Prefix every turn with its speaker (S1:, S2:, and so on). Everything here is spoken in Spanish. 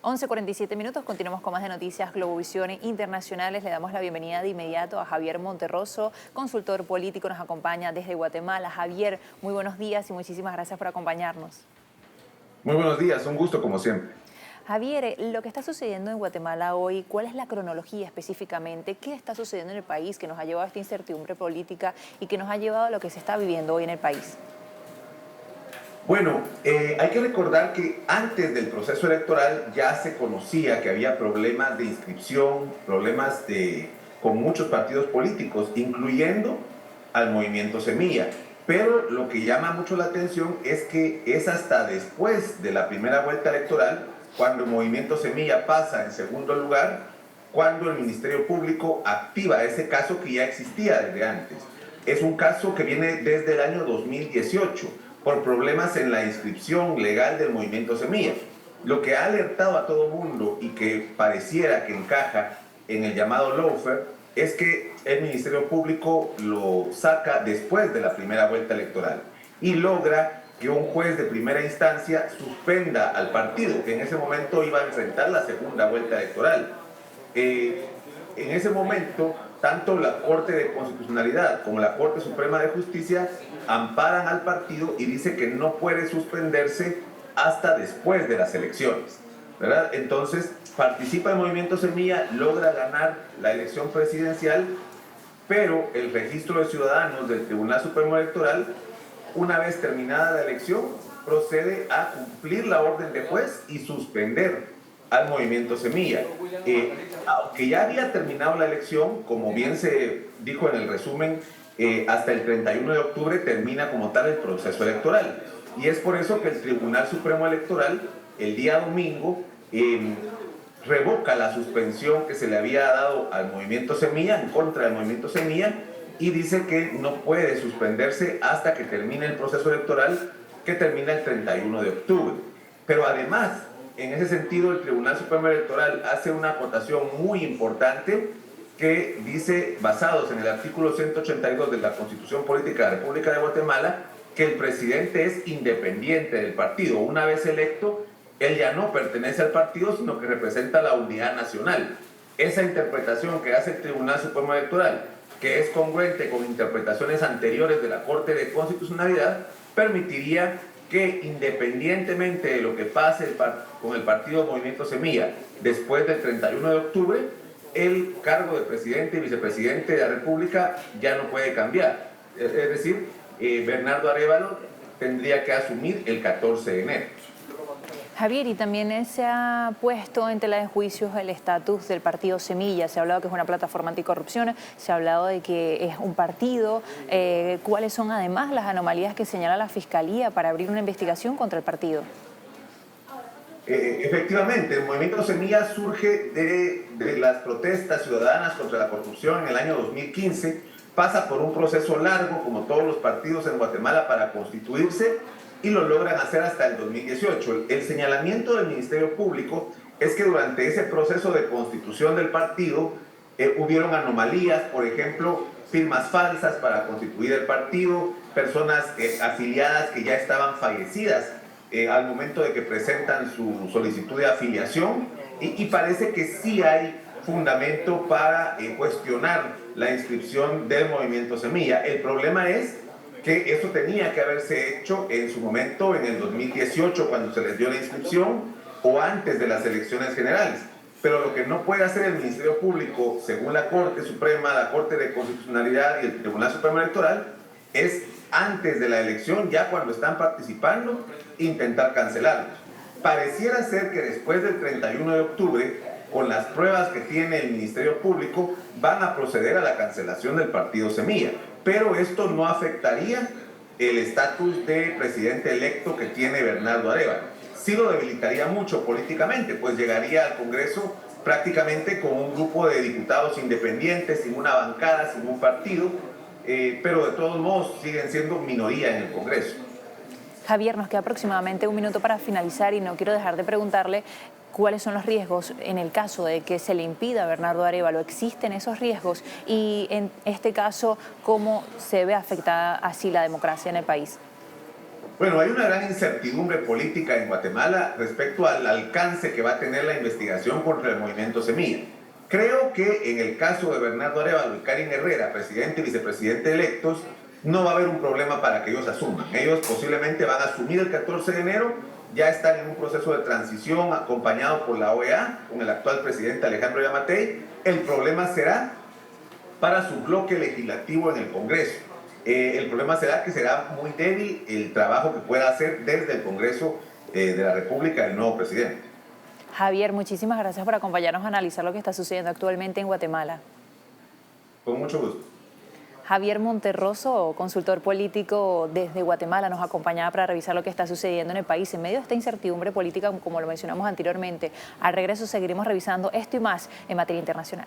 S1: 11:47 minutos, continuamos con más de Noticias Globovisión Internacionales. Le damos la bienvenida de inmediato a Javier Monterroso, consultor político, nos acompaña desde Guatemala. Javier, muy buenos días y muchísimas gracias por acompañarnos.
S2: Muy buenos días, un gusto como siempre.
S1: Javier, lo que está sucediendo en Guatemala hoy, ¿cuál es la cronología específicamente? ¿Qué está sucediendo en el país que nos ha llevado a esta incertidumbre política y que nos ha llevado a lo que se está viviendo hoy en el país?
S2: Bueno, hay que recordar que antes del proceso electoral ya se conocía que había problemas de inscripción, con muchos partidos políticos, incluyendo al movimiento Semilla. Pero lo que llama mucho la atención es que es hasta después de la primera vuelta electoral, cuando el movimiento Semilla pasa en segundo lugar, cuando el Ministerio Público activa ese caso que ya existía desde antes. Es un caso que viene desde el año 2018 por problemas en la inscripción legal del movimiento Semilla. Lo que ha alertado a todo mundo y que pareciera que encaja en el llamado lawfare es que el Ministerio Público lo saca después de la primera vuelta electoral y logra que un juez de primera instancia suspenda al partido, que en ese momento iba a enfrentar la segunda vuelta electoral. En ese momento, tanto la Corte de Constitucionalidad como la Corte Suprema de Justicia amparan al partido y dice que no puede suspenderse hasta después de las elecciones, ¿verdad? Entonces, participa el movimiento Semilla, logra ganar la elección presidencial, pero el registro de ciudadanos del Tribunal Supremo Electoral, una vez terminada la elección, procede a cumplir la orden de juez y suspender al movimiento Semilla. Aunque ya había terminado la elección, como bien se dijo en el resumen, hasta el 31 de octubre termina como tal el proceso electoral. Y es por eso que el Tribunal Supremo Electoral, el día domingo, revoca la suspensión que se le había dado al movimiento Semilla, en contra del movimiento Semilla, y dice que no puede suspenderse hasta que termine el proceso electoral, que termina el 31 de octubre. Pero además, en ese sentido, el Tribunal Supremo Electoral hace una acotación muy importante que dice, basados en el artículo 182 de la Constitución Política de la República de Guatemala, que el presidente es independiente del partido. Una vez electo, él ya no pertenece al partido, sino que representa la unidad nacional. Esa interpretación que hace el Tribunal Supremo Electoral, que es congruente con interpretaciones anteriores de la Corte de Constitucionalidad, permitiría que independientemente de lo que pase con el partido Movimiento Semilla después del 31 de octubre, el cargo de presidente y vicepresidente de la República ya no puede cambiar. Es decir, Bernardo Arévalo tendría que asumir el 14 de enero.
S1: Javier, y también se ha puesto en tela de juicios el estatus del partido Semilla. Se ha hablado que es una plataforma anticorrupción, se ha hablado de que es un partido. ¿Cuáles son además las anomalías que señala la Fiscalía para abrir una investigación contra el partido?
S2: Efectivamente, el movimiento Semilla surge de las protestas ciudadanas contra la corrupción en el año 2015, pasa por un proceso largo, como todos los partidos en Guatemala, para constituirse, y lo logran hacer hasta el 2018. El señalamiento del Ministerio Público es que durante ese proceso de constitución del partido hubieron anomalías, por ejemplo, firmas falsas para constituir el partido, personas afiliadas que ya estaban fallecidas al momento de que presentan su solicitud de afiliación, y parece que sí hay fundamento para cuestionar la inscripción del movimiento Semilla. El problema es que eso tenía que haberse hecho en su momento, en el 2018, cuando se les dio la inscripción, o antes de las elecciones generales. Pero lo que no puede hacer el Ministerio Público, según la Corte Suprema, la Corte de Constitucionalidad y el Tribunal Supremo Electoral, es antes de la elección, ya cuando están participando, intentar cancelarlos. Pareciera ser que después del 31 de octubre, con las pruebas que tiene el Ministerio Público, van a proceder a la cancelación del partido Semilla. Pero esto no afectaría el estatus de presidente electo que tiene Bernardo Arévalo. Sí lo debilitaría mucho políticamente, pues llegaría al Congreso prácticamente con un grupo de diputados independientes, sin una bancada, sin un partido, pero de todos modos siguen siendo minoría en el Congreso.
S1: Javier, nos queda aproximadamente un minuto para finalizar y no quiero dejar de preguntarle cuáles son los riesgos en el caso de que se le impida a Bernardo Arévalo. ¿Existen esos riesgos? Y en este caso, ¿cómo se ve afectada así la democracia en el país?
S2: Bueno, hay una gran incertidumbre política en Guatemala respecto al alcance que va a tener la investigación contra el movimiento Semilla. Creo que en el caso de Bernardo Arévalo y Karin Herrera, presidente y vicepresidente electos, no va a haber un problema para que ellos asuman. Ellos posiblemente van a asumir el 14 de enero, ya están en un proceso de transición acompañado por la OEA, con el actual presidente Alejandro Yamatei. El problema será para su bloque legislativo en el Congreso. El problema será que será muy débil el trabajo que pueda hacer desde el Congreso de la República el nuevo presidente.
S1: Javier, muchísimas gracias por acompañarnos a analizar lo que está sucediendo actualmente en Guatemala.
S2: Con mucho gusto.
S1: Javier Monterroso, consultor político desde Guatemala, nos acompañaba para revisar lo que está sucediendo en el país en medio de esta incertidumbre política, como lo mencionamos anteriormente. Al regreso seguiremos revisando esto y más en materia internacional.